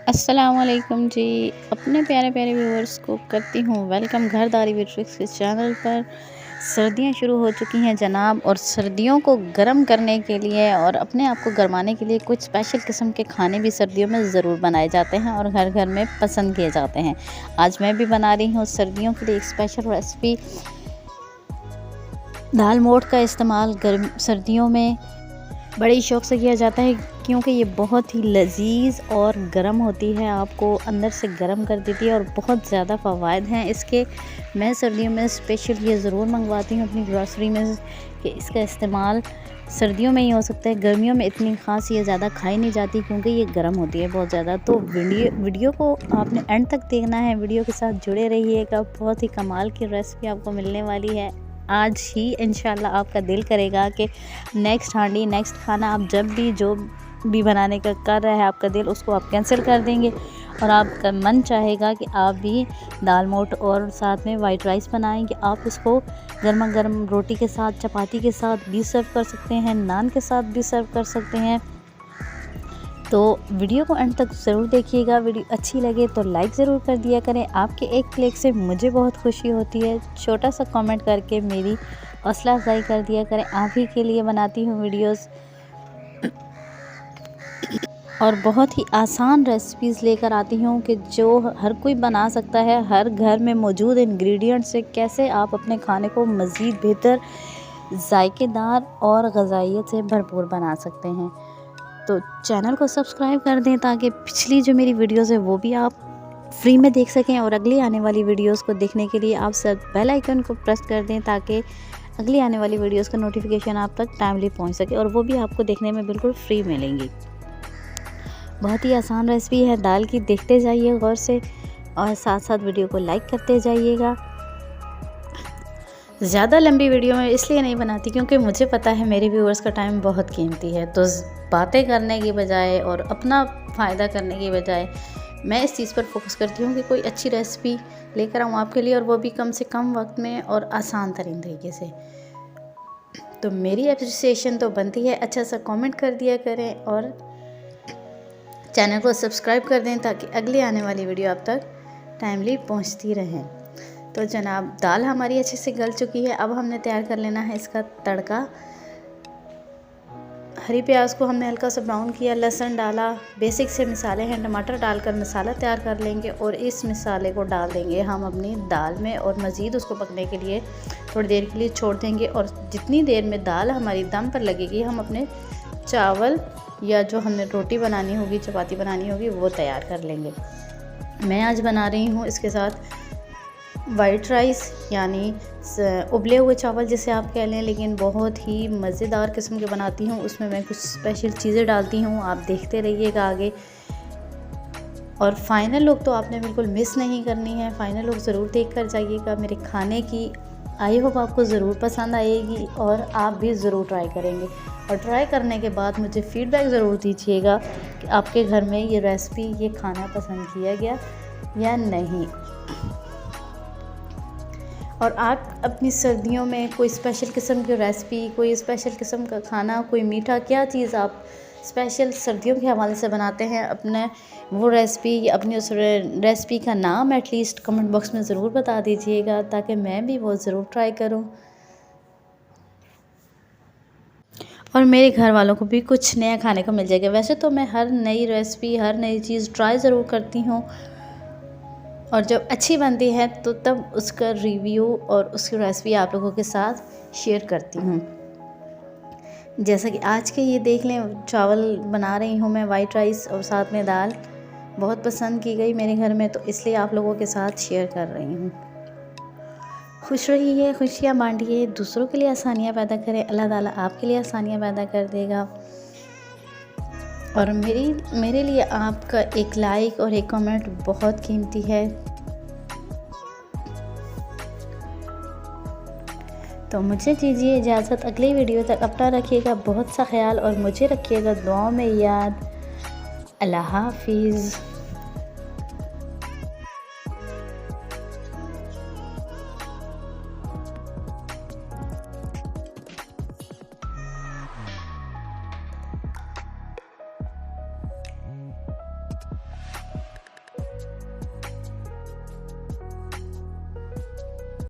अस्सलामुअलैकुम जी। अपने प्यारे प्यारे व्यूअर्स को करती हूँ वेलकम घरदारी विद ट्रिक्स के चैनल पर। सर्दियाँ शुरू हो चुकी हैं जनाब, और सर्दियों को गर्म करने के लिए और अपने आप को गरमाने के लिए कुछ स्पेशल किस्म के खाने भी सर्दियों में ज़रूर बनाए जाते हैं और घर घर में पसंद किए जाते हैं। आज मैं भी बना रही हूँ सर्दियों के लिए एक स्पेशल रेसिपी। दाल मोठ का इस्तेमाल सर्दियों में बड़े शौक़ से किया जाता है, क्योंकि ये बहुत ही लजीज और गर्म होती है, आपको अंदर से गर्म कर देती है और बहुत ज़्यादा फ़वाइद हैं इसके। मैं सर्दियों में स्पेशल ये ज़रूर मंगवाती हूँ अपनी ग्रॉसरी में कि इसका इस्तेमाल सर्दियों में ही हो सकता है। गर्मियों में इतनी ख़ास ये ज़्यादा खाई नहीं जाती, क्योंकि ये गर्म होती है बहुत ज़्यादा। तो वीडियो को आपने एंड तक देखना है, वीडियो के साथ जुड़े रहिएगा। बहुत ही कमाल की रेसिपी आपको मिलने वाली है। आज ही इंशाल्लाह आपका दिल करेगा कि नेक्स्ट हांडी नेक्स्ट खाना आप जब भी जो भी बनाने का कर रहा है आपका दिल, उसको आप कैंसिल कर देंगे और आपका मन चाहेगा कि आप भी दाल मोठ और साथ में वाइट राइस बनाएंगे। आप इसको गर्मा गर्म रोटी के साथ, चपाती के साथ भी सर्व कर सकते हैं, नान के साथ भी सर्व कर सकते हैं। तो वीडियो को एंड तक ज़रूर देखिएगा। वीडियो अच्छी लगे तो लाइक ज़रूर कर दिया करें। आपके एक क्लिक से मुझे बहुत खुशी होती है। छोटा सा कमेंट करके मेरी हौसला अफजाई कर दिया करें। आप ही के लिए बनाती हूँ वीडियोस और बहुत ही आसान रेसिपीज़ लेकर आती हूँ कि जो हर कोई बना सकता है। हर घर में मौजूद इंग्रेडिएंट से कैसे आप अपने खाने को मज़ीद बेहतर, जायकेदार और ग़ज़ाइयत से भरपूर बना सकते हैं। तो चैनल को सब्सक्राइब कर दें ताकि पिछली जो मेरी वीडियोज़ है वो भी आप फ्री में देख सकें, और अगली आने वाली वीडियोज़ को देखने के लिए आप सब बेल आइकन को प्रेस कर दें ताकि अगली आने वाली वीडियोज़ का नोटिफिकेशन आप तक टाइमली पहुंच सके, और वो भी आपको देखने में बिल्कुल फ्री मिलेंगी। बहुत ही आसान रेसिपी है दाल की, देखते जाइए गौर से और साथ साथ वीडियो को लाइक करते जाइएगा। ज़्यादा लंबी वीडियो में इसलिए नहीं बनाती क्योंकि मुझे पता है मेरे व्यूअर्स का टाइम बहुत कीमती है। तो बातें करने की बजाय और अपना फ़ायदा करने की बजाय मैं इस चीज़ पर फोकस करती हूँ कि कोई अच्छी रेसिपी लेकर आऊँ आपके लिए, और वो भी कम से कम वक्त में और आसान तरीन तरीके से। तो मेरी अप्रिसिएशन तो बनती है, अच्छा सा कमेंट कर दिया करें और चैनल को सब्सक्राइब कर दें ताकि अगली आने वाली वीडियो आप तक टाइमली पहुँचती रहें। तो जनाब दाल हमारी अच्छे से गल चुकी है। अब हमने तैयार कर लेना है इसका तड़का। हरी प्याज को हमने हल्का सा ब्राउन किया, लहसुन डाला, बेसिक से मसाले हैं, टमाटर डालकर मसाला तैयार कर लेंगे और इस मसाले को डाल देंगे हम अपनी दाल में और मज़ीद उसको पकने के लिए थोड़ी देर के लिए छोड़ देंगे। और जितनी देर में दाल हमारी दम पर लगेगी हम अपने चावल या जो हमने रोटी बनानी होगी, चपाती बनानी होगी, वो तैयार कर लेंगे। मैं आज बना रही हूँ इसके साथ वाइट राइस, यानी उबले हुए चावल जिसे आप कह लें, लेकिन बहुत ही मज़ेदार किस्म के बनाती हूँ। उसमें मैं कुछ स्पेशल चीज़ें डालती हूँ, आप देखते रहिएगा आगे। और फाइनल लुक तो आपने बिल्कुल मिस नहीं करनी है, फाइनल लुक ज़रूर देख कर जाइएगा मेरे खाने की। आई होप आपको ज़रूर पसंद आएगी और आप भी ज़रूर ट्राई करेंगे। और ट्राई करने के बाद मुझे फ़ीडबैक ज़रूर दीजिएगा कि आपके घर में ये रेसिपी, ये खाना पसंद किया गया या नहीं। और आप अपनी सर्दियों में कोई स्पेशल किस्म की रेसिपी, कोई स्पेशल किस्म का खाना, कोई मीठा, क्या चीज़ आप स्पेशल सर्दियों के हवाले से बनाते हैं, अपने वो रेसिपी या अपनी उस रेसिपी का नाम एटलीस्ट कमेंट बॉक्स में ज़रूर बता दीजिएगा ताकि मैं भी वो ज़रूर ट्राई करूं और मेरे घर वालों को भी कुछ नया खाने को मिल जाएगा। वैसे तो मैं हर नई रेसिपी, हर नई चीज़ ट्राई ज़रूर करती हूँ, और जब अच्छी बनती है तो तब उसका रिव्यू और उसकी रेसिपी आप लोगों के साथ शेयर करती हूँ। जैसा कि आज के ये देख लें, चावल बना रही हूँ मैं वाइट राइस और साथ में दाल। बहुत पसंद की गई मेरे घर में, तो इसलिए आप लोगों के साथ शेयर कर रही हूँ। खुश रहिए, खुशियाँ बांटिए, दूसरों के लिए आसानियाँ पैदा करें। अल्लाह ताला आपके लिए आसानियाँ पैदा कर देगा। और मेरे लिए आपका एक लाइक और एक कमेंट बहुत कीमती है। तो मुझे दीजिए इजाज़त, अगली वीडियो तक अपना रखिएगा बहुत सा ख्याल और मुझे रखिएगा दुआओं में याद। अल्लाह हाफिज़।